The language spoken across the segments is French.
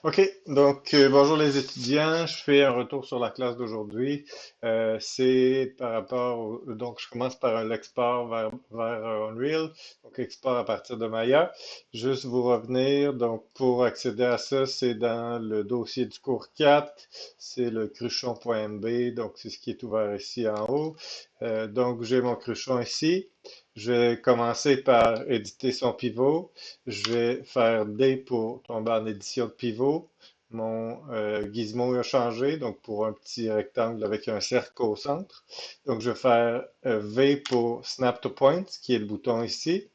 OK, donc bonjour les étudiants, je fais un retour sur la classe d'aujourd'hui. C'est par rapport donc je commence par l'export vers Unreal, donc export à partir de Maya. Juste vous revenir, donc pour accéder à ça, c'est dans le dossier du cours 4, c'est le cruchon.mb, donc c'est ce qui est ouvert ici en haut. Donc j'ai mon cruchon ici. Je vais commencer par éditer son pivot. Je vais faire D pour tomber en édition de pivot. Mon gizmo a changé, donc pour un petit rectangle avec un cercle au centre. Donc je vais faire V pour Snap to Point, qui est le bouton ici.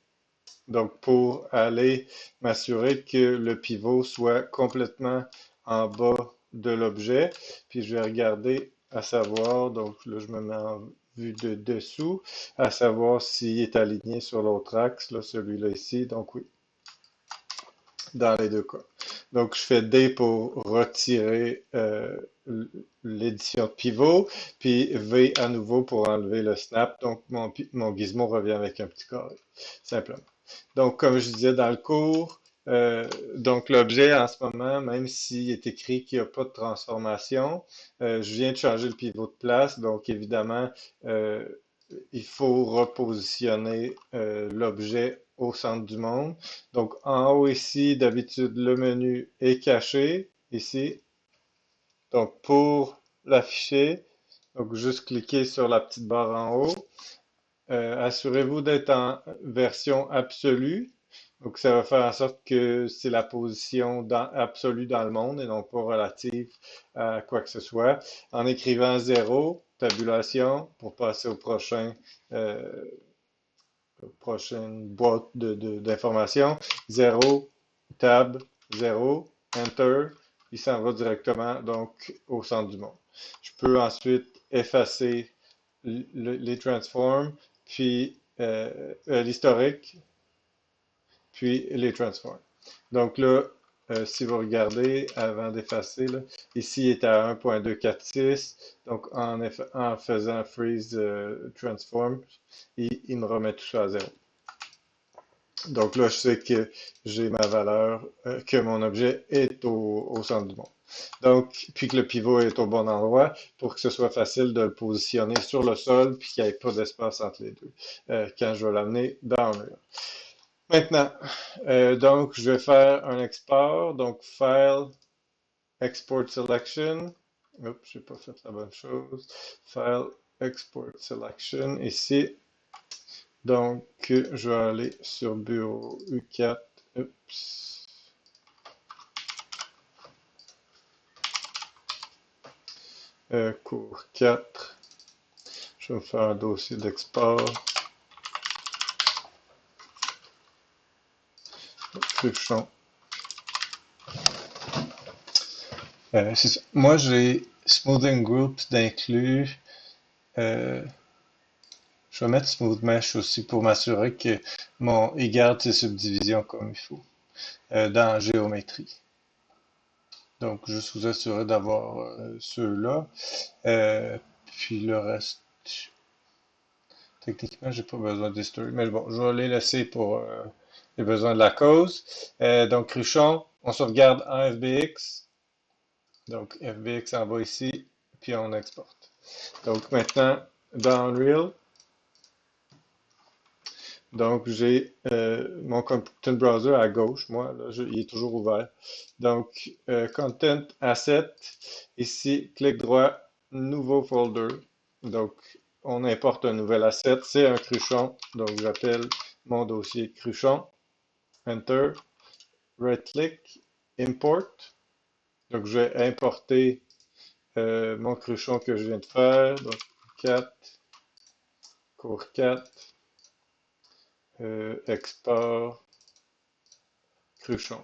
Donc pour aller m'assurer que le pivot soit complètement en bas de l'objet. Puis je vais regarder à savoir, donc là je me mets en vue de dessous, à savoir s'il est aligné sur l'autre axe, là, celui-là ici. Donc oui, dans les deux cas. Donc, je fais D pour retirer l'édition de pivot, puis V à nouveau pour enlever le snap. Donc, mon gizmo revient avec un petit carré, simplement. Donc, comme je disais dans le cours, donc l'objet en ce moment, même s'il est écrit qu'il n'y a pas de transformation, je viens de changer le pivot de place. Donc, évidemment, euh, il faut repositionner l'objet au centre du monde. Donc, en haut ici, d'habitude, le menu est caché, ici. Donc, pour l'afficher, donc juste cliquez sur la petite barre en haut. Assurez-vous d'être en version absolue. Donc, ça va faire en sorte que c'est la position absolue dans le monde et non pas relative à quoi que ce soit. En écrivant 0, tabulation, pour passer au euh, prochaine boîte d'informations. 0, tab, 0, enter, il s'en va directement donc au centre du monde. Je peux ensuite effacer les transforms, puis l'historique, puis les transforms. Donc là, si vous regardez avant d'effacer, ici il est à 1.246, donc en faisant freeze transform, il me remet tout ça à zéro. Donc là, je sais que j'ai ma valeur, que mon objet est au centre du monde. Donc, puis que le pivot est au bon endroit pour que ce soit facile de le positionner sur le sol puis qu'il n'y ait pas d'espace entre les deux quand je vais l'amener dans le mur. Maintenant, donc, je vais faire un export. Donc, File, Export Selection. Oups, j'ai pas fait la bonne chose. File, Export Selection. Ici, donc, je vais aller sur Bureau U4. Oups. Cours 4. Je vais me faire un dossier d'export. Cruchon. C'est ça. Moi, j'ai Smoothing Groups d'inclus. Euh, je vais mettre Smooth Mesh aussi pour m'assurer que il garde ses subdivisions comme il faut dans géométrie. Donc, juste vous assurer d'avoir ceux-là. Euh, puis le reste, techniquement, j'ai pas besoin d'history, mais bon, je vais les laisser pour les besoins de la cause. Donc, Cruchon, on sauvegarde en FBX. Donc, FBX en bas ici, puis on exporte. Donc, maintenant, dans Unreal, donc j'ai mon Content Browser à gauche, moi, là, il est toujours ouvert. Donc, Content Asset, ici, clic droit, nouveau folder. Donc, on importe un nouvel asset, c'est un cruchon. Donc, j'appelle mon dossier cruchon. Enter, right-click, import. Donc, je vais importer mon cruchon que je viens de faire. Donc, 4, cours 4, export, cruchon.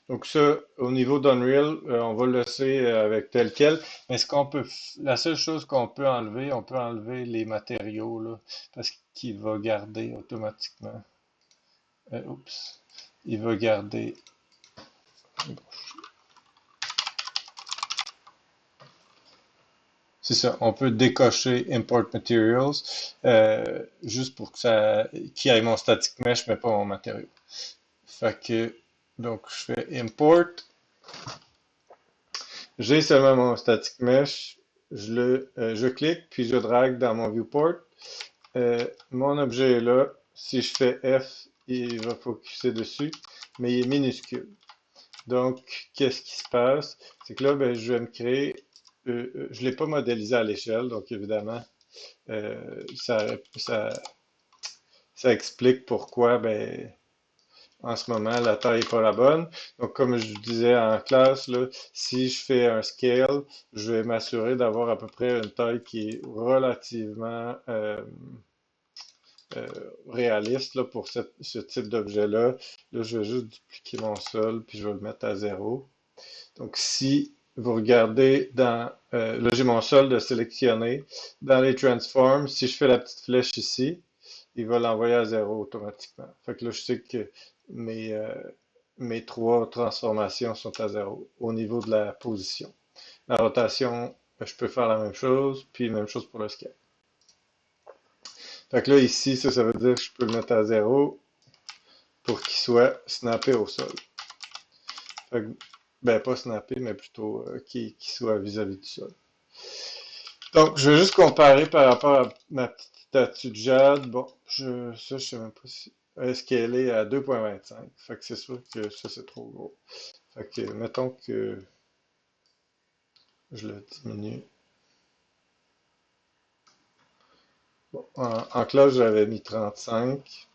Donc ça, au niveau d'Unreal, on va le laisser avec tel quel. Mais ce qu'on peut, la seule chose qu'on peut enlever, on peut enlever les matériaux là, parce qu'il va garder automatiquement. Oups, il va garder. C'est ça, on peut décocher Import Materials juste pour que ça, qu'il y ait mon static mesh, mais pas mon matériau. Fait que Donc, je fais import. J'ai seulement mon static mesh. Je clique, puis je drague dans mon viewport. Mon objet est là. Si je fais F, il va focuser dessus, mais il est minuscule. Donc, qu'est-ce qui se passe? C'est que là, ben, je vais me créer. Je ne l'ai pas modélisé à l'échelle, donc évidemment, ça, ça explique pourquoi, ben, en ce moment, la taille n'est pas la bonne. Donc, comme je disais en classe, là, si je fais un scale, je vais m'assurer d'avoir à peu près une taille qui est relativement euh, réaliste là, pour ce type d'objet-là. Là, je vais juste dupliquer mon sol, puis je vais le mettre à zéro. Donc, si vous regardez là, j'ai mon sol de sélectionner. Dans les transforms, si je fais la petite flèche ici, il va l'envoyer à zéro automatiquement. Fait que là, je sais que mes, euh, mes trois transformations sont à zéro au niveau de la position. La rotation, je peux faire la même chose, puis même chose pour le scale. Fait que là, ici, ça veut dire que je peux le mettre à zéro pour qu'il soit snappé au sol. Fait que, ben, pas snappé, mais plutôt qu'il soit vis-à-vis du sol. Donc, je vais juste comparer par rapport à ma petite statue de jade. Bon, je sais même pas si. Est-ce qu'elle est à 2.25? Fait que c'est sûr que ça, c'est trop gros. Fait que, mettons que je le diminue. Bon, en classe, j'avais mis 35.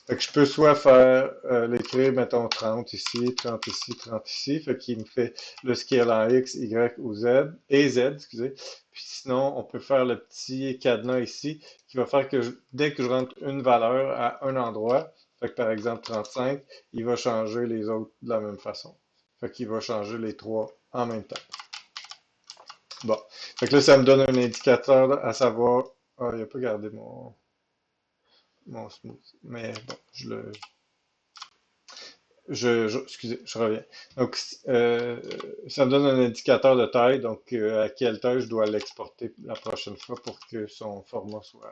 Fait que je peux soit faire l'écrire, mettons 30 ici, 30 ici, 30 ici. Fait qu'il me fait le scale en X, Y ou Z, et Z, excusez. Puis sinon, on peut faire le petit cadenas ici qui va faire que dès que je rentre une valeur à un endroit, fait que par exemple 35, il va changer les autres de la même façon. Fait qu'il va changer les trois en même temps. Bon. Fait que là, ça me donne un indicateur à savoir. Ah, il a pas gardé mon smooth. Mais bon, excusez, je reviens. Donc, ça me donne un indicateur de taille, donc à quelle taille je dois l'exporter la prochaine fois pour que son format soit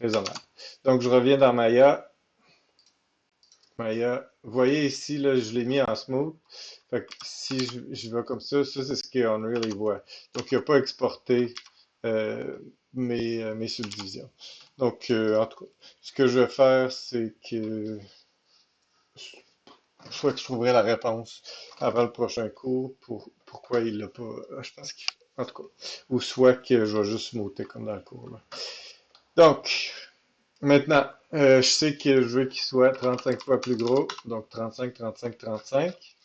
raisonnable. Donc, je reviens dans Maya. Maya, vous voyez ici, là, je l'ai mis en smooth. Fait que si je vais comme ça c'est ce qu'Unreal il voit. Donc, il n'a pas exporté mes subdivisions. Donc, en tout cas, ce que je vais faire, c'est que soit que je trouverai la réponse avant le prochain cours pour pourquoi il l'a pas. Je pense qu'il. En tout cas. Ou soit que je vais juste monter comme dans le cours, là. Donc, maintenant, je sais que je veux qu'il soit 35 fois plus gros. Donc 35, 35, 35.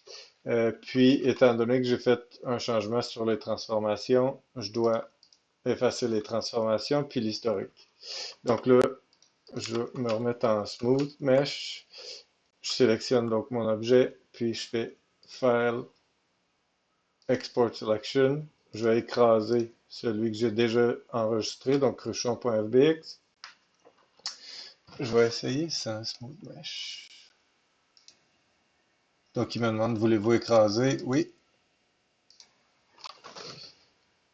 Puis, étant donné que j'ai fait un changement sur les transformations, je dois effacer les transformations puis l'historique. Donc là, je vais me remettre en smooth mesh. Je sélectionne donc mon objet, puis je fais File, Export Selection. Je vais écraser celui que j'ai déjà enregistré, donc cruchon.fbx. Je vais essayer sans Smooth Mesh. Donc il me demande, voulez-vous écraser? Oui.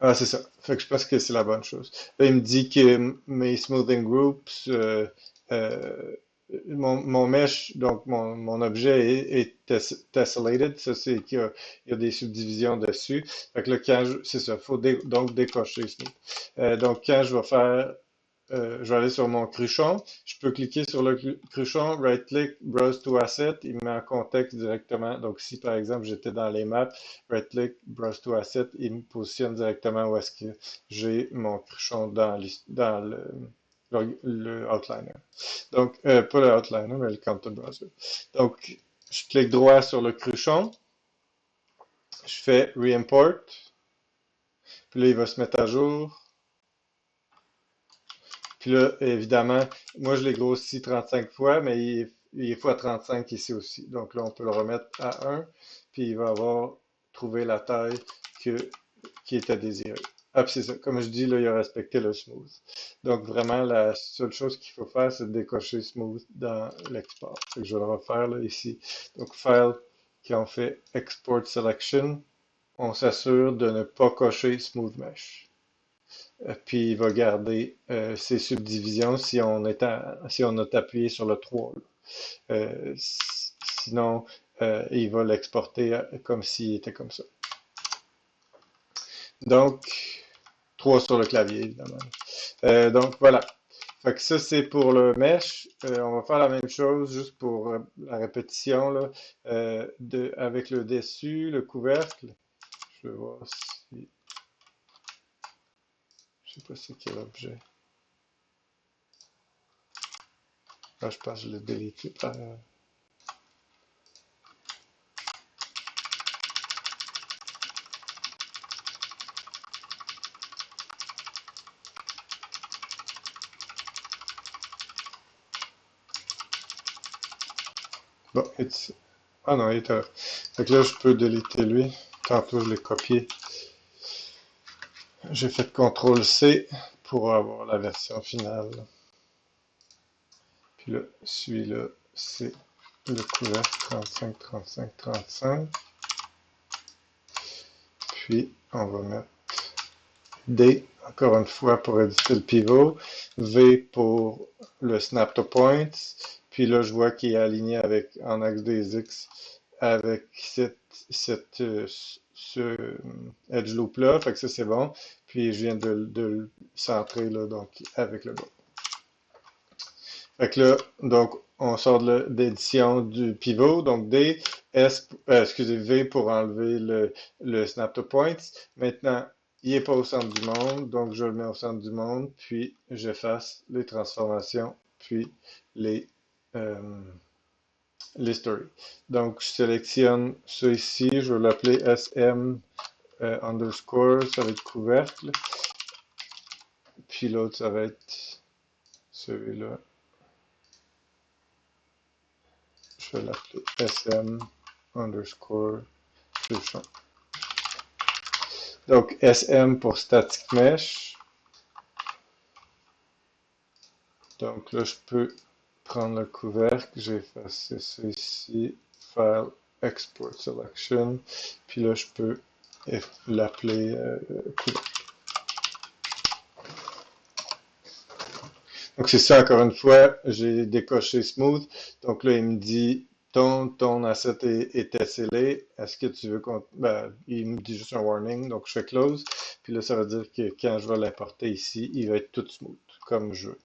Ah, c'est ça. Fait que je pense que c'est la bonne chose. Là, il me dit que mes smoothing groups, mon mesh, donc mon objet est tessellated. Ça, c'est qu'il y a des subdivisions dessus. Fait que là, c'est ça, il faut donc décocher smooth. Donc, quand je vais faire je vais aller sur mon cruchon. Je peux cliquer sur le cruchon, right-click, browse to asset. Il me met en contexte directement. Donc, si par exemple j'étais dans les maps, right-click, browse to asset, il me positionne directement où est-ce que j'ai mon cruchon dans le outliner. Donc, pas le outliner, mais le content browser. Donc, je clique droit sur le cruchon. Je fais re-import. Puis là, il va se mettre à jour. Puis là, évidemment, moi je l'ai grossi 35 fois, mais il est fois 35 ici aussi. Donc là, on peut le remettre à 1, puis il va avoir trouvé la taille qui était désirée. Ah, puis c'est ça. Comme je dis, là, il a respecté le smooth. Donc vraiment, la seule chose qu'il faut faire, c'est de décocher smooth dans l'export. Fait que je vais le refaire là, ici. Donc File, quand on fait Export Selection, on s'assure de ne pas cocher Smooth Mesh. Puis il va garder ses subdivisions si on a appuyé sur le 3. Sinon, et il va l'exporter comme s'il était comme ça. Donc, 3 sur le clavier, évidemment. Donc, voilà. Fait que ça, c'est pour le mesh. On va faire la même chose juste pour la répétition là, avec le dessus, le couvercle. Je vais voir si... Je sais pas c'est quel objet. Là, je pense que je l'ai délité par... Bon, ah non, il est là. Fait que là, je peux déliter lui. Tantôt, je l'ai copié. J'ai fait CTRL-C pour avoir la version finale. Puis là, celui-là, c'est le couvercle 35, 35, 35. Puis, on va mettre D, encore une fois, pour éditer le pivot. V pour le snap to points. Puis là, je vois qu'il est aligné avec, en axe des X avec ce edge loop là. Fait que ça, c'est bon. Puis, je viens de le centrer, là, donc, avec le bas. Fait que là, donc, on sort d'édition du pivot. Donc, D, excusez, V pour enlever le snap to points. Maintenant, il n'est pas au centre du monde, donc je le mets au centre du monde, puis j'efface les transformations, puis les, euh, les stories. Donc, je sélectionne ça ici, je vais l'appeler SM underscore, ça va être couvercle, puis l'autre, ça va être celui-là. Je vais l'appeler SM underscore solution. Donc, SM pour static mesh. Donc là, je peux prendre le couvercle, j'ai effacé ça ici, File, Export Selection, puis là, je peux l'appeler couvercle. Donc c'est ça, encore une fois, j'ai décoché Smooth. Donc là, il me dit, ton asset était scellé. Est-ce que tu veux qu'on... Ben, il me dit juste un warning, donc je fais close. Puis là, ça veut dire que quand je vais l'importer ici, il va être tout smooth, comme je veux.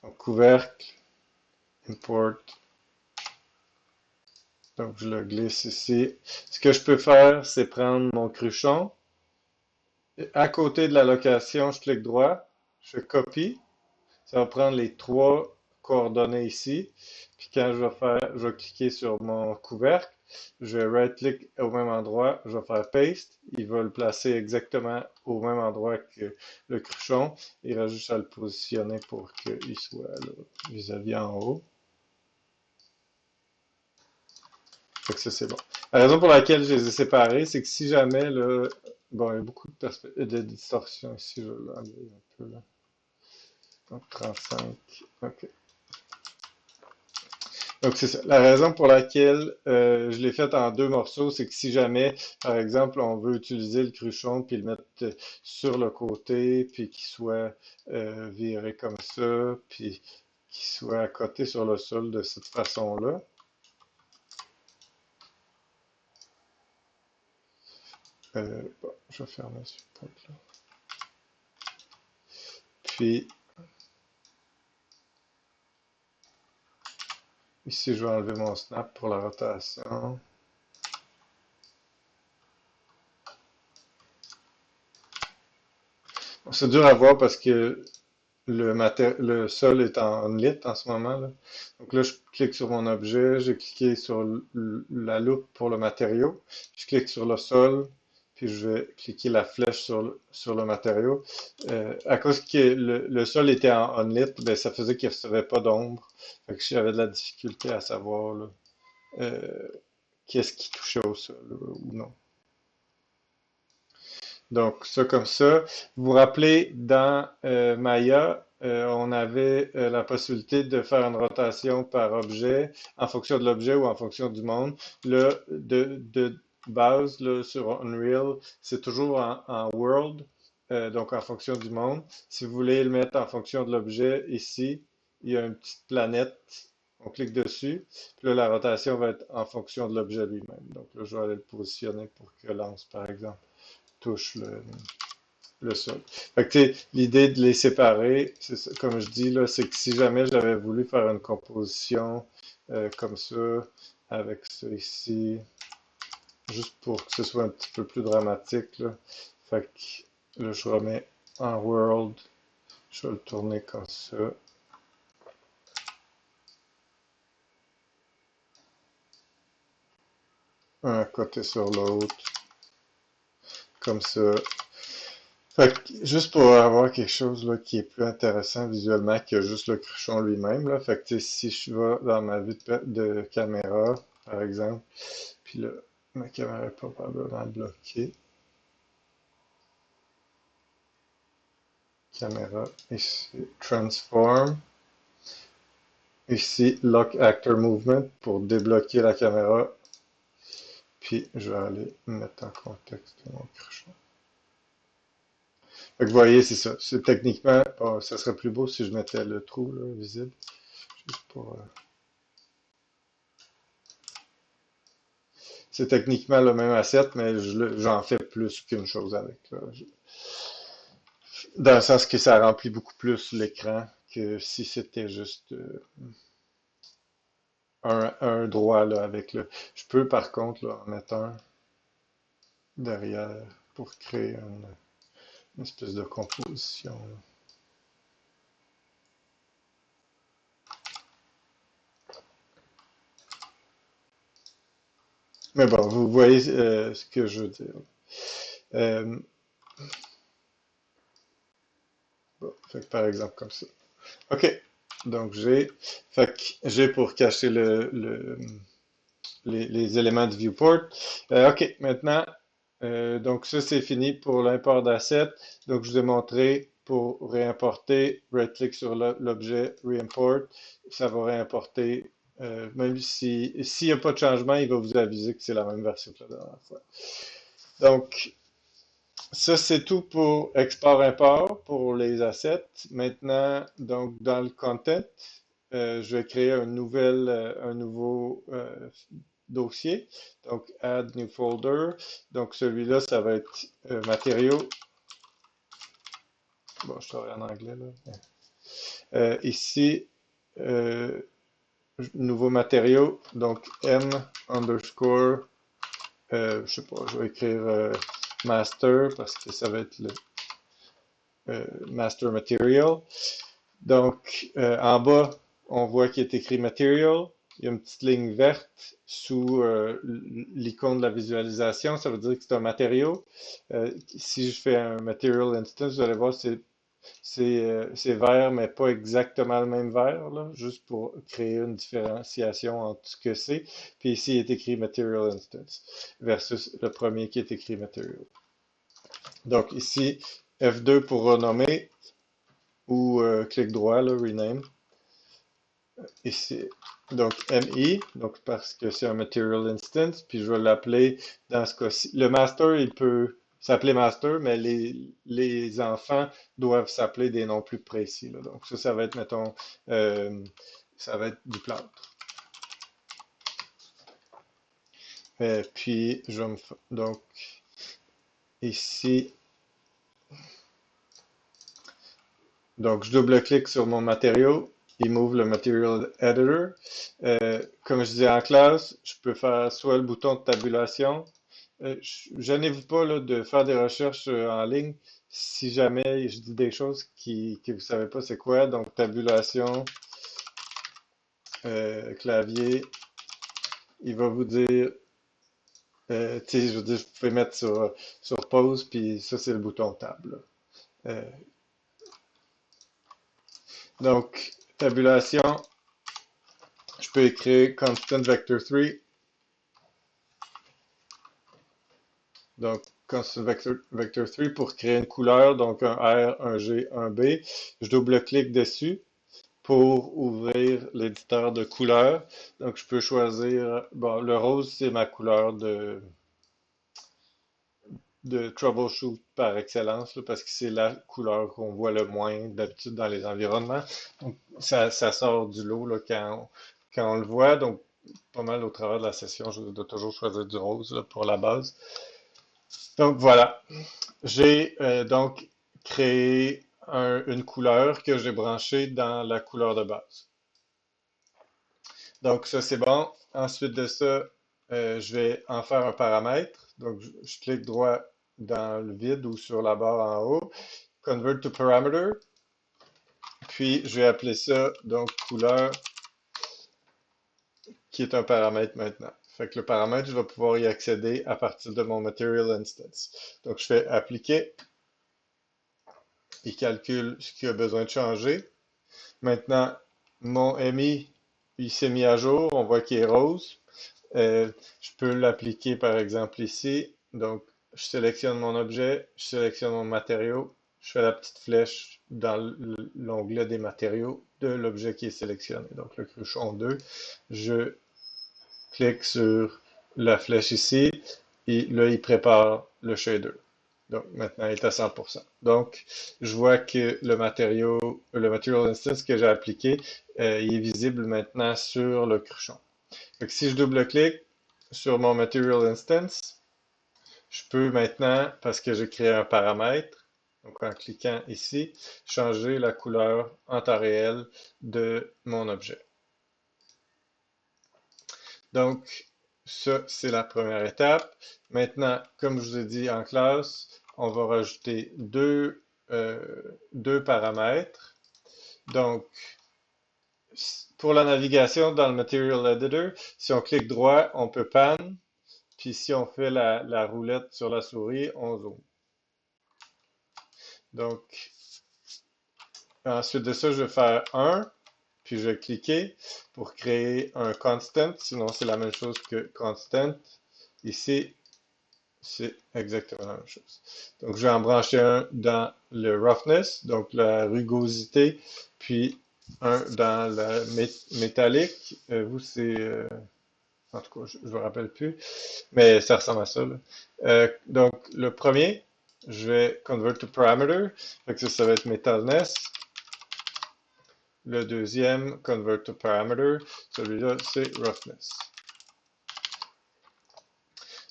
Donc couvercle, import. Donc je le glisse ici. Ce que je peux faire, c'est prendre mon cruchon. À côté de la location, je clique droit, je copie. Ça va prendre les 3 coordonnées ici. Puis quand je vais cliquer sur mon couvercle, je vais right-click au même endroit, je vais faire paste. Il va le placer exactement au même endroit que le cruchon. Il reste juste à le positionner pour qu'il soit là, vis-à-vis en haut. Fait que ça, c'est bon. La raison pour laquelle je les ai séparés, c'est que si jamais, là, bon, il y a beaucoup de distorsion ici, je vais l'enlever un peu, là. Donc, 35, ok. Donc, c'est ça. La raison pour laquelle je l'ai fait en 2 morceaux, c'est que si jamais, par exemple, on veut utiliser le cruchon puis le mettre sur le côté, puis qu'il soit viré comme ça, puis qu'il soit à côté sur le sol de cette façon-là. Bon, je vais fermer ce point-là. Puis, ici, je vais enlever mon snap pour la rotation. Bon, c'est dur à voir parce que le sol est en lit en ce moment, là. Donc là, je clique sur mon objet, j'ai cliqué sur la loupe pour le matériau, je clique sur le sol, puis je vais cliquer la flèche sur le matériau. À cause que le sol était en on-lit, ben, ça faisait qu'il ne recevait pas d'ombre. Fait que j'avais de la difficulté à savoir là, euh, qu'est-ce qui touchait au sol ou non. Donc, ça comme ça. Vous vous rappelez, dans Maya, on avait la possibilité de faire une rotation par objet en fonction de l'objet ou en fonction du monde. Là, de base, là, sur Unreal, c'est toujours en world, donc en fonction du monde. Si vous voulez le mettre en fonction de l'objet, ici, il y a une petite planète. On clique dessus, puis là, la rotation va être en fonction de l'objet lui-même. Donc là, je vais aller le positionner pour que Lance, par exemple, touche le sol. Fait que, tu sais, l'idée de les séparer, c'est comme je dis là, c'est que si jamais j'avais voulu faire une composition comme ça, avec ça ici, juste pour que ce soit un petit peu plus dramatique, là, fait que là, je remets en World, je vais le tourner comme ça, un côté sur l'autre, comme ça. Fait que, juste pour avoir quelque chose là, qui est plus intéressant visuellement que juste le cruchon lui-même, là, fait que tu sais, si je vais dans ma vue de caméra, par exemple, puis là, ma caméra est probablement bloquée. Caméra, ici, transform, ici, lock actor movement pour débloquer la caméra, puis je vais aller mettre en contexte mon cruchon. Fait que vous voyez, c'est ça. C'est techniquement, oh, ça serait plus beau si je mettais le trou là, visible, juste pour c'est techniquement le même asset, mais j'en fais plus qu'une chose avec, là. Dans le sens que ça remplit beaucoup plus l'écran que si c'était juste un droit là, avec le. Je peux par contre là, en mettre un derrière pour créer une espèce de composition, là. Mais bon, vous voyez ce que je veux dire. Euh, bon, fait que par exemple comme ça. OK. Donc fait que j'ai pour cacher les éléments de viewport. OK, maintenant, donc ça c'est fini pour l'import d'assets. Donc je vous ai montré pour réimporter, right-click sur l'objet, reimport, ça va réimporter. Même si s'il n'y a pas de changement, il va vous aviser que c'est la même version que la dernière fois. Donc, ça, c'est tout pour export-import pour les assets. Maintenant, donc, dans le content, je vais créer un nouveau dossier. Donc, add new folder. Donc, celui-là, ça va être matériaux. Bon, je travaille en anglais là. Ici, euh, nouveau matériau. Donc, m underscore, je sais pas, je vais écrire master parce que ça va être le master material. Donc, en bas, on voit qu'il est écrit Material. Il y a une petite ligne verte sous l'icône de la visualisation. Ça veut dire que c'est un matériau. Si je fais un Material Instance, vous allez voir, c'est vert, mais pas exactement le même vert, là, juste pour créer une différenciation entre ce que c'est. Puis ici, il est écrit Material Instance versus le premier qui est écrit Material. Donc ici, F2 pour renommer ou clic droit, là, rename. Ici, donc MI, donc parce que c'est un material instance, puis je vais l'appeler dans ce cas-ci. Le master, il peut s'appeler master, mais les enfants doivent s'appeler des noms plus précis, là. Donc ça va être, mettons, ça va être du plâtre. Puis, donc, ici, donc je double-clique sur mon matériau, il m'ouvre le Material Editor. Comme je disais en classe, je peux faire soit le bouton de tabulation. Gênez-vous pas là, de faire des recherches en ligne si jamais je dis des choses que vous savez pas c'est quoi. Donc tabulation, clavier, il va vous dire, tu sais, je veux dire, vous pouvez mettre sur pause, puis ça c'est le bouton table, là. Donc tabulation, je peux écrire constant vector 3. Donc, constant vector 3 pour créer une couleur, donc un R, un G, un B. Je double-clique dessus pour ouvrir l'éditeur de couleurs. Donc, je peux choisir, bon, le rose, c'est ma couleur de troubleshoot par excellence, là, parce que c'est la couleur qu'on voit le moins d'habitude dans les environnements. Donc, ça sort du lot là, quand on le voit, donc pas mal au travers de la session, je dois toujours choisir du rose là, pour la base. Donc voilà, j'ai donc créé une couleur que j'ai branchée dans la couleur de base. Donc ça c'est bon. Ensuite de ça, je vais en faire un paramètre. Donc je clique droit dans le vide ou sur la barre en haut, Convert to Parameter, puis je vais appeler ça donc couleur qui est un paramètre maintenant. Fait que le paramètre, je vais pouvoir y accéder à partir de mon Material Instance. Donc je fais appliquer, il calcule ce qu'il a besoin de changer. Maintenant, mon MI, il s'est mis à jour, on voit qu'il est rose. Je peux l'appliquer par exemple ici. Donc, je sélectionne mon objet, je sélectionne mon matériau, je fais la petite flèche dans l'onglet des matériaux de l'objet qui est sélectionné. Donc, le cruchon 2, je clique sur la flèche ici et là, il prépare le shader. Donc, maintenant, il est à 100%. Donc, je vois que le Material Instance que j'ai appliqué, il est visible maintenant sur le cruchon. Donc, si je double-clique sur mon Material Instance, je peux maintenant, parce que j'ai créé un paramètre, donc en cliquant ici, changer la couleur en temps réel de mon objet. Donc, ça, c'est la première étape. Maintenant, comme je vous ai dit en classe, on va rajouter deux paramètres. Donc, pour la navigation dans le Material Editor, si on clique droit, on peut pan, puis si on fait la roulette sur la souris, on zoome. Donc, ensuite de ça, je vais faire 1, puis je vais cliquer pour créer un constant, sinon c'est la même chose que constant. Ici, c'est exactement la même chose. Donc, je vais en brancher un dans le roughness, donc la rugosité, puis un dans la métallique. Vous, c'est... en tout cas, je ne me rappelle plus, mais ça ressemble à ça, là. Donc, le premier, je vais convert to parameter. Fait que ça va être metalness. Le deuxième, convert to parameter. Celui-là, c'est roughness.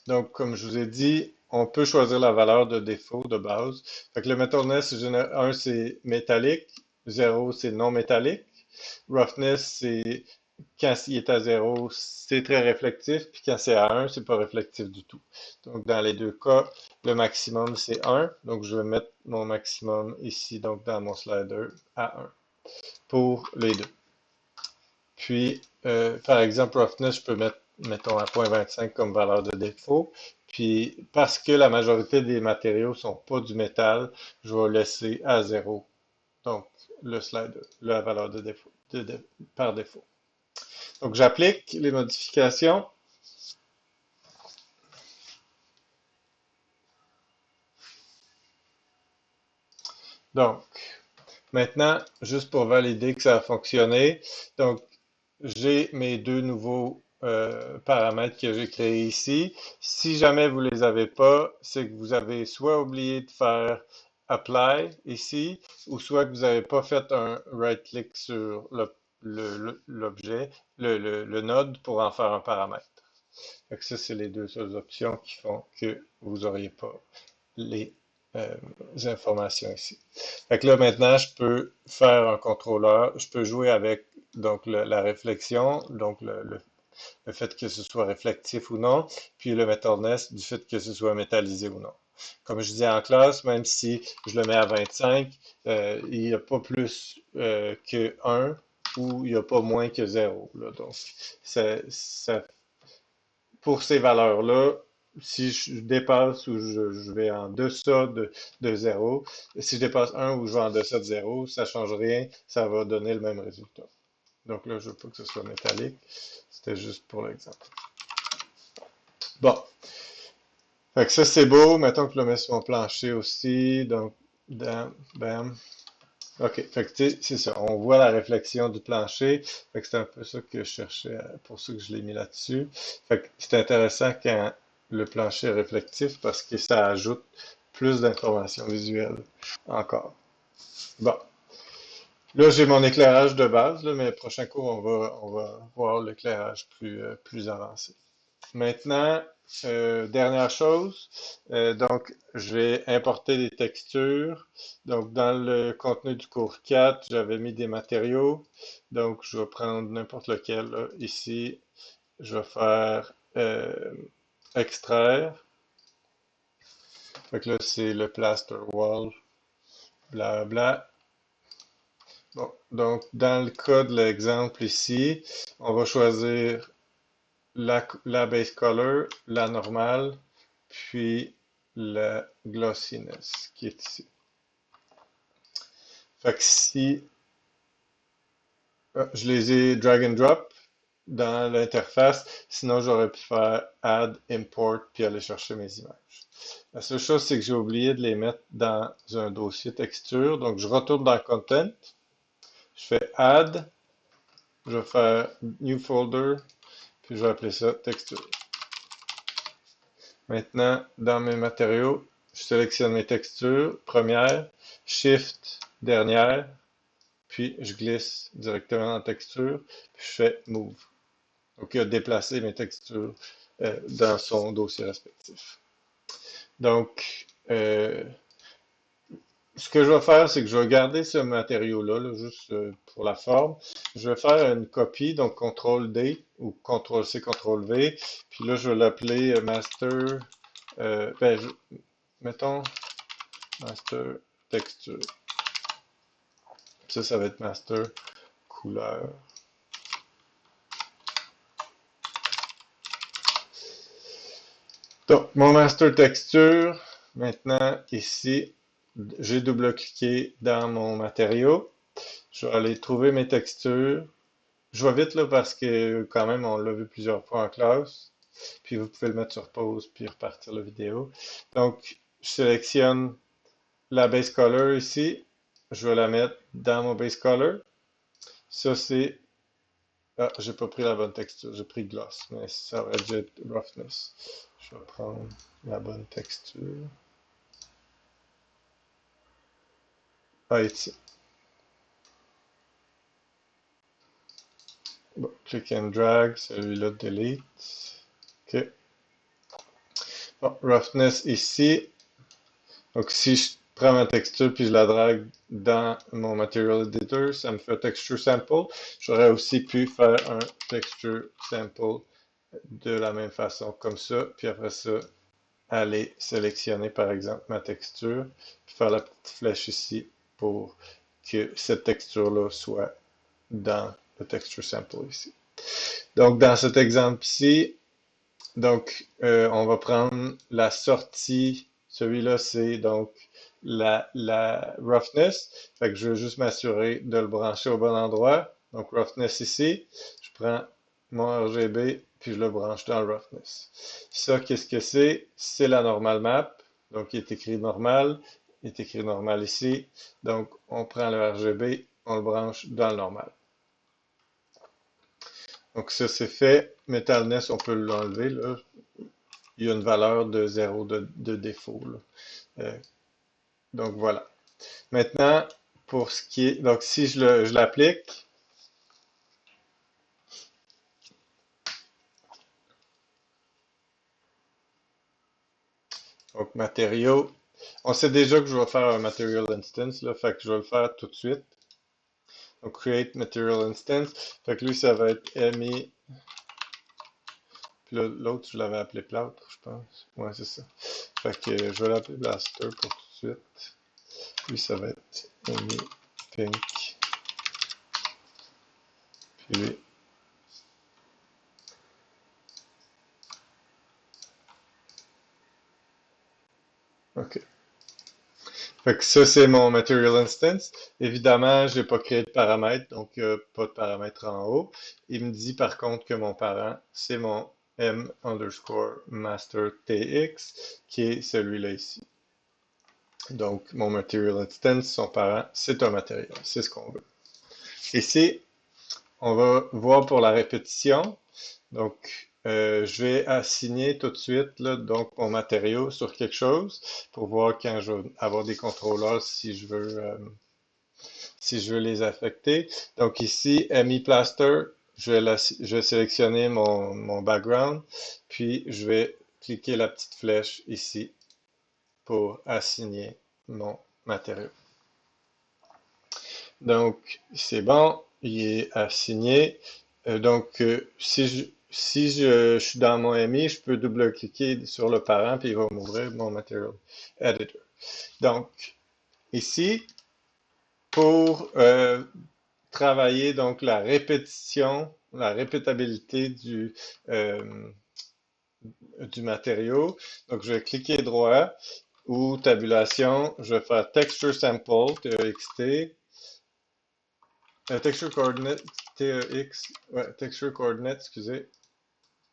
Donc, comme je vous ai dit, on peut choisir la valeur de défaut de base. Fait que le metalness, 1, c'est métallique. 0, c'est non métallique. Roughness, c'est quand il est à 0, c'est très réflectif, puis quand c'est à 1, c'est pas réflectif du tout. Donc, dans les deux cas, le maximum, c'est 1. Donc, je vais mettre mon maximum ici, donc dans mon slider, à 1 pour les deux. Puis, par exemple, roughness, je peux mettre, mettons, à 0.25 comme valeur de défaut. Puis, parce que la majorité des matériaux sont pas du métal, je vais laisser à 0. Donc, le slider, la valeur de défaut, par défaut. Donc, j'applique les modifications. Donc, maintenant, juste pour valider que ça a fonctionné, donc, j'ai mes deux nouveaux paramètres que j'ai créés ici. Si jamais vous ne les avez pas, c'est que vous avez soit oublié de faire Apply ici, ou soit que vous n'avez pas fait un right-click sur l'objet, le node pour en faire un paramètre. Fait que ça, c'est les deux seules options qui font que vous n'auriez pas les euh, informations ici. Fait que là, maintenant, je peux faire un contrôleur, je peux jouer avec donc la réflexion, donc le fait que ce soit réflectif ou non, puis le metalness du fait que ce soit métallisé ou non. Comme je disais en classe, même si je le mets à 25, il n'y a pas plus que 1 ou il n'y a pas moins que 0. Là. Donc, ça pour ces valeurs-là, si je dépasse ou je vais en deçà de 0, si je dépasse 1 ou je vais en deçà de 0, ça ne change rien, ça va donner le même résultat. Donc là, je ne veux pas que ce soit métallique, c'était juste pour l'exemple. Bon, fait que ça c'est beau, mettons que je le mets sur mon plancher aussi, donc, bam. OK, fait que c'est ça, on voit la réflexion du plancher, fait que c'est un peu ça que je cherchais, pour ça que je l'ai mis là-dessus. Fait que c'est intéressant quand le plancher est réflectif parce que ça ajoute plus d'informations visuelles encore. Bon, Là, j'ai mon éclairage de base, là, mais prochain cours, on va voir l'éclairage plus avancé. Maintenant, dernière chose, donc je vais importer des textures. Donc dans le contenu du cours 4, j'avais mis des matériaux. Donc je vais prendre n'importe lequel, là. Ici, je vais faire extraire. Fait que là, c'est le plaster wall, bla bla. Bon, donc dans le cas de l'exemple ici, on va choisir la base color, la normale, puis la glossiness qui est ici. Fait que si je les ai drag and drop dans l'interface, sinon j'aurais pu faire add, import, puis aller chercher mes images. La seule chose, c'est que j'ai oublié de les mettre dans un dossier texture. Donc je retourne dans Content, je fais add, je vais faire new folder, puis je vais appeler ça texture. Maintenant, dans mes matériaux, je sélectionne mes textures, première, shift, dernière, puis je glisse directement dans la texture, puis je fais move. Donc, il a déplacé mes textures dans son dossier respectif. Donc, ce que je vais faire, c'est que je vais garder ce matériau-là, là, juste pour la forme. Je vais faire une copie, donc CTRL-D ou CTRL-C, CTRL-V. Puis là, je vais l'appeler master. Mettons master texture. Ça va être master couleur. Donc, mon master texture, maintenant, ici, j'ai double-cliqué dans mon matériau. Je vais aller trouver mes textures. Je vais vite là parce que quand même, on l'a vu plusieurs fois en classe. Puis vous pouvez le mettre sur pause puis repartir la vidéo. Donc, je sélectionne la base color ici. Je vais la mettre dans mon base color. Ça, c'est... Ah, j'ai pas pris la bonne texture. J'ai pris gloss, mais ça aurait dû être roughness. Je vais prendre la bonne texture. Ah, ici. Bon, click and drag, celui-là delete. OK. Bon, roughness ici. Donc, si je prends ma texture puis je la drague dans mon Material Editor, ça me fait texture sample. J'aurais aussi pu faire un texture sample de la même façon, comme ça. Puis après ça, aller sélectionner par exemple ma texture, puis faire la petite flèche ici pour que cette texture-là soit dans le texture sample ici. Donc dans cet exemple-ci, donc on va prendre la sortie, celui-là c'est donc la roughness, fait que je veux juste m'assurer de le brancher au bon endroit. Donc roughness ici, je prends mon RGB puis je le branche dans le roughness. Ça, qu'est-ce que c'est? C'est la normal map. Donc il est écrit normal, il est écrit normal ici. Donc on prend le RGB, on le branche dans le normal. Donc ça c'est fait. Metalness, on peut l'enlever là. Il y a une valeur de 0 de défaut, là. Donc voilà. Maintenant, pour ce qui est, donc si je l'applique, donc matériaux, on sait déjà que je vais faire un material instance, là, fait que je vais le faire tout de suite. Donc create material instance, fait que lui ça va être mi, puis l'autre je l'avais appelé plâtre, je pense. Ouais, c'est ça. Fait que je vais l'appeler blaster pour tout de suite. Lui ça va être mi pink, puis lui. OK. Fait que ça, c'est mon Material Instance. Évidemment, j'ai pas créé de paramètres, donc pas de paramètres en haut. Il me dit par contre que mon parent, c'est mon M underscore master TX, qui est celui-là ici. Donc, mon Material Instance, son parent, c'est un matériel. C'est ce qu'on veut. Ici, on va voir pour la répétition. Donc, je vais assigner tout de suite là, donc mon matériau sur quelque chose pour voir quand je vais avoir des contrôleurs si je veux les affecter. Donc ici, ME Plaster, je vais sélectionner mon background, puis je vais cliquer la petite flèche ici pour assigner mon matériau. Donc, c'est bon, il est assigné. Si je suis dans mon MI, je peux double-cliquer sur le parent, puis il va m'ouvrir mon Material Editor. Donc, ici, pour travailler donc la répétition, la répétabilité euh, du matériau, donc je vais cliquer droit ou tabulation, je vais faire Texture Sample, TXT, Texture Coordinate, TEX, ouais, Texture Coordinate, excusez,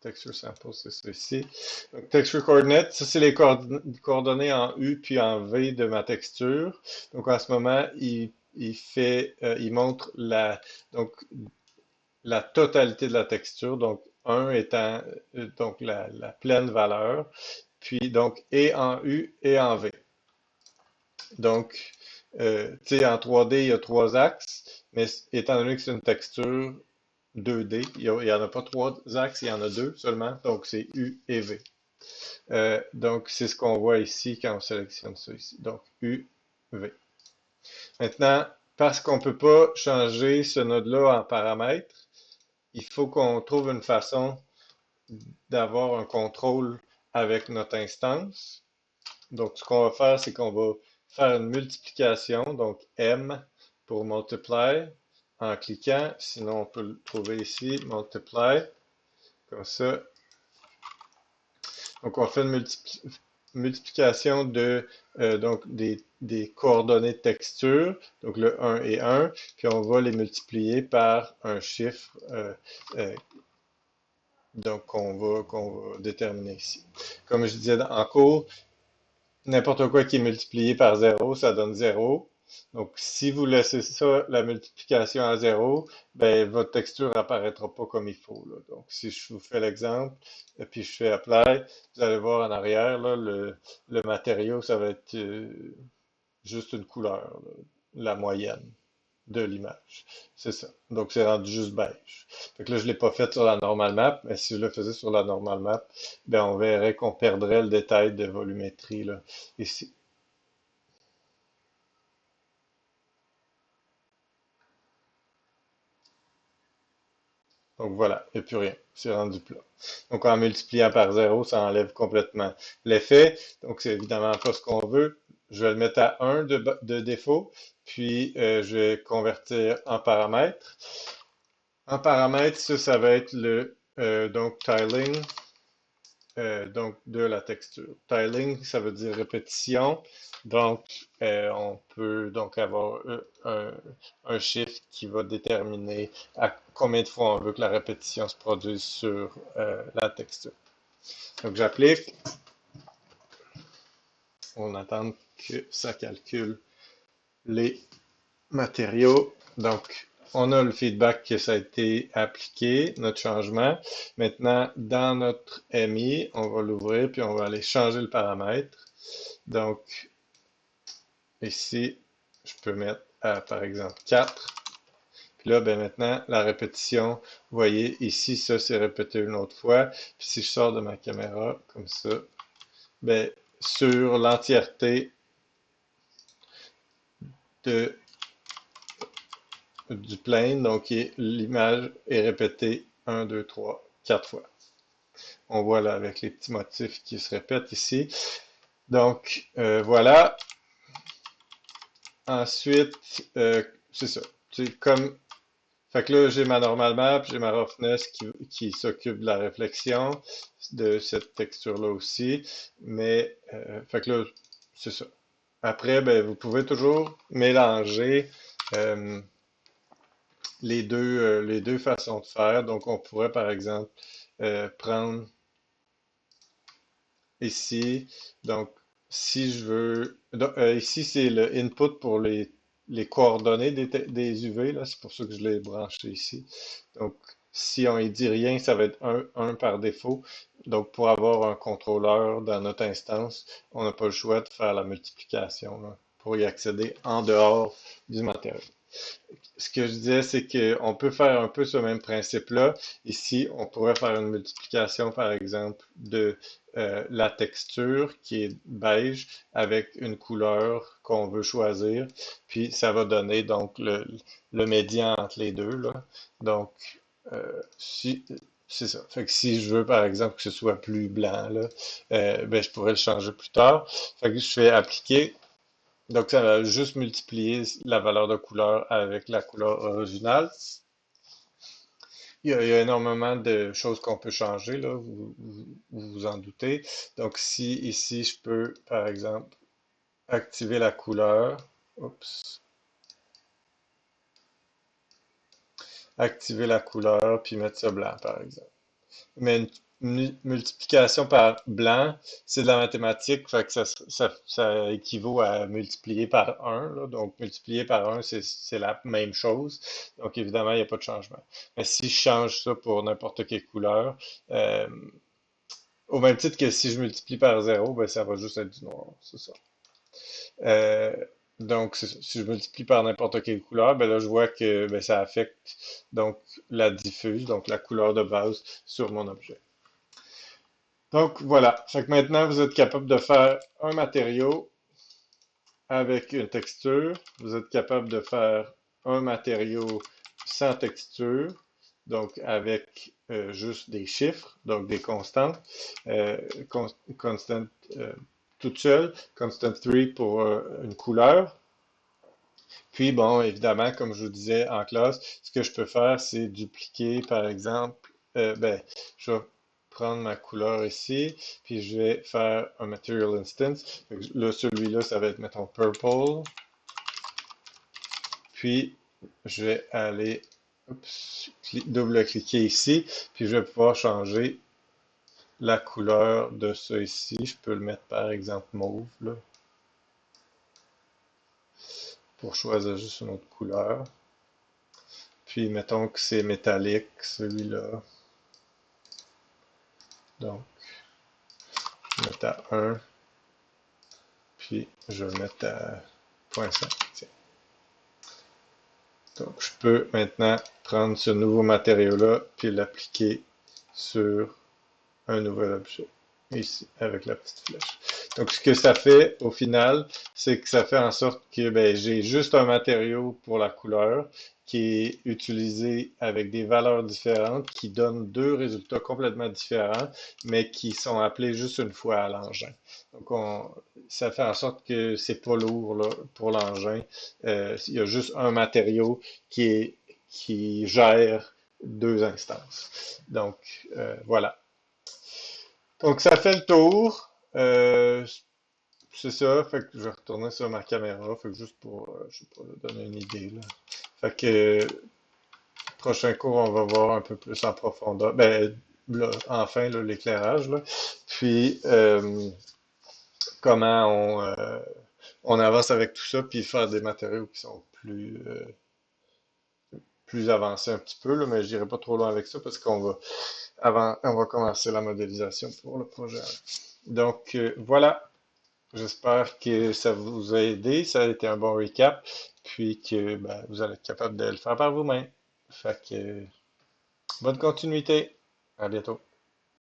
Texture Sample, c'est ça ici. Donc, Texture Coordinate, ça c'est les coordonnées en U puis en V de ma texture. Donc en ce moment, il montre donc, la totalité de la texture, donc 1 étant donc la pleine valeur, puis donc et en U et en V. Donc, tu sais, en 3D, il y a trois axes, mais étant donné que c'est une texture 2D, il n'y en a pas trois axes, il y en a deux seulement, donc c'est U et V. Donc, c'est ce qu'on voit ici quand on sélectionne ça ici. Donc, U, V. Maintenant, parce qu'on ne peut pas changer ce node-là en paramètres, il faut qu'on trouve une façon d'avoir un contrôle avec notre instance. Donc, ce qu'on va faire, c'est qu'on va faire une multiplication, donc M pour multiply, en cliquant. Sinon, on peut le trouver ici, multiply, comme ça. Donc, on fait une multiplication donc des coordonnées de texture, donc le 1 et 1, puis on va les multiplier par un chiffre donc qu'on va déterminer ici. Comme je disais en cours, n'importe quoi qui est multiplié par 0, ça donne 0. Donc, si vous laissez ça, la multiplication à 0, ben, votre texture apparaîtra pas comme il faut, là. Donc, si je vous fais l'exemple, et puis je fais Apply, vous allez voir en arrière, là, le matériau, ça va être juste une couleur, là, la moyenne de l'image. C'est ça. Donc, c'est rendu juste beige. Fait que là, je l'ai pas fait sur la normal map, mais si je le faisais sur la normal map, ben, on verrait qu'on perdrait le détail de volumétrie, là, ici. Donc voilà, il n'y a plus rien. C'est rendu plat. Donc en multipliant par 0, ça enlève complètement l'effet. Donc c'est évidemment pas ce qu'on veut. Je vais le mettre à 1 de défaut, puis je vais convertir en paramètre. En paramètre, ça va être le donc tiling donc de la texture. Tiling, ça veut dire répétition. Donc, on peut donc avoir un chiffre qui va déterminer à combien de fois on veut que la répétition se produise sur la texture. Donc, j'applique. On attend que ça calcule les matériaux. Donc, on a le feedback que ça a été appliqué, notre changement. Maintenant, dans notre MI, on va l'ouvrir puis on va aller changer le paramètre. Donc, ici, je peux mettre par exemple 4. Puis là, ben maintenant, la répétition, vous voyez, ici, ça s'est répété une autre fois. Puis si je sors de ma caméra, comme ça, ben, sur l'entièreté de du plane, donc l'image est répétée 1, 2, 3, 4 fois. On voit là avec les petits motifs qui se répètent ici. Donc voilà. Ensuite, c'est ça. C'est comme. Fait que là, j'ai ma normal map, j'ai ma roughness qui s'occupe de la réflexion de cette texture-là aussi. Mais fait que là, c'est ça. Après, ben, vous pouvez toujours mélanger les deux façons de faire. Donc, on pourrait, par exemple, prendre ici. Donc, si je veux. Ici, c'est le input pour les coordonnées des UV. Là, c'est pour ça que je l'ai branché ici. Donc, si on y dit rien, ça va être un par défaut. Donc, pour avoir un contrôleur dans notre instance, on n'a pas le choix de faire la multiplication là, pour y accéder en dehors du matériel. Ce que je disais, c'est qu'on peut faire un peu ce même principe-là. Ici, on pourrait faire une multiplication, par exemple, de la texture qui est beige avec une couleur qu'on veut choisir. Puis ça va donner donc le médian entre les deux, là. Donc, si, c'est ça. Fait que si je veux, par exemple, que ce soit plus blanc, là, ben, je pourrais le changer plus tard. Fait que je fais appliquer. Donc, ça va juste multiplier la valeur de couleur avec la couleur originale. Il y a énormément de choses qu'on peut changer, là, vous vous en doutez. Donc, si ici, je peux, par exemple, activer la couleur, oups, activer la couleur, puis mettre ça blanc, par exemple. Mais une multiplication par blanc, c'est de la mathématique, fait que ça équivaut à multiplier par un, là. Donc, multiplier par un, c'est la même chose. Donc, évidemment, il n'y a pas de changement. Mais si je change ça pour n'importe quelle couleur, euh, au même titre que si je multiplie par zéro, ben, ça va juste être du noir. C'est ça. Euh, donc, si je multiplie par n'importe quelle couleur, ben là, je vois que ben, ça affecte donc la diffuse, donc la couleur de base sur mon objet. Donc voilà, fait que maintenant vous êtes capable de faire un matériau avec une texture, vous êtes capable de faire un matériau sans texture, donc avec juste des chiffres, donc des constantes, euh, constant toute seule, constant 3 pour une couleur. Puis bon, évidemment, comme je vous disais en classe, ce que je peux faire, c'est dupliquer, par exemple, ben, je vais prendre ma couleur ici, puis je vais faire un Material Instance. Fait que là, celui-là, ça va être, mettons, Purple. Puis, je vais aller, oups, double-cliquer ici, puis je vais pouvoir changer la couleur de ça ici. Je peux le mettre, par exemple, mauve, là, pour choisir juste une autre couleur. Puis, mettons que c'est métallique, celui-là. Donc, je vais mettre à 1, puis je vais mettre à 0.5. Tiens. Donc, je peux maintenant prendre ce nouveau matériau-là, puis l'appliquer sur un nouvel objet, ici, avec la petite flèche. Donc, ce que ça fait, au final, c'est que ça fait en sorte que ben, j'ai juste un matériau pour la couleur qui est utilisé avec des valeurs différentes, qui donne deux résultats complètement différents, mais qui sont appelés juste une fois à l'engin. Donc, ça fait en sorte que c'est pas lourd là, pour l'engin. Il y a juste un matériau qui gère deux instances. Donc, voilà. Donc, ça fait le tour. C'est ça. Fait que je vais retourner sur ma caméra. Fait que juste pour, je sais pas, donner une idée, là. Fait que, prochain cours, on va voir un peu plus en profondeur. Ben, là, enfin, là, l'éclairage, là. Puis, comment on avance avec tout ça, puis faire des matériaux qui sont plus avancés un petit peu, là, mais je n'irai pas trop loin avec ça parce on va commencer la modélisation pour le projet. Donc, voilà. J'espère que ça vous a aidé, ça a été un bon recap, puis que ben, vous allez être capable de le faire par vous-même. Fait que bonne continuité. À bientôt.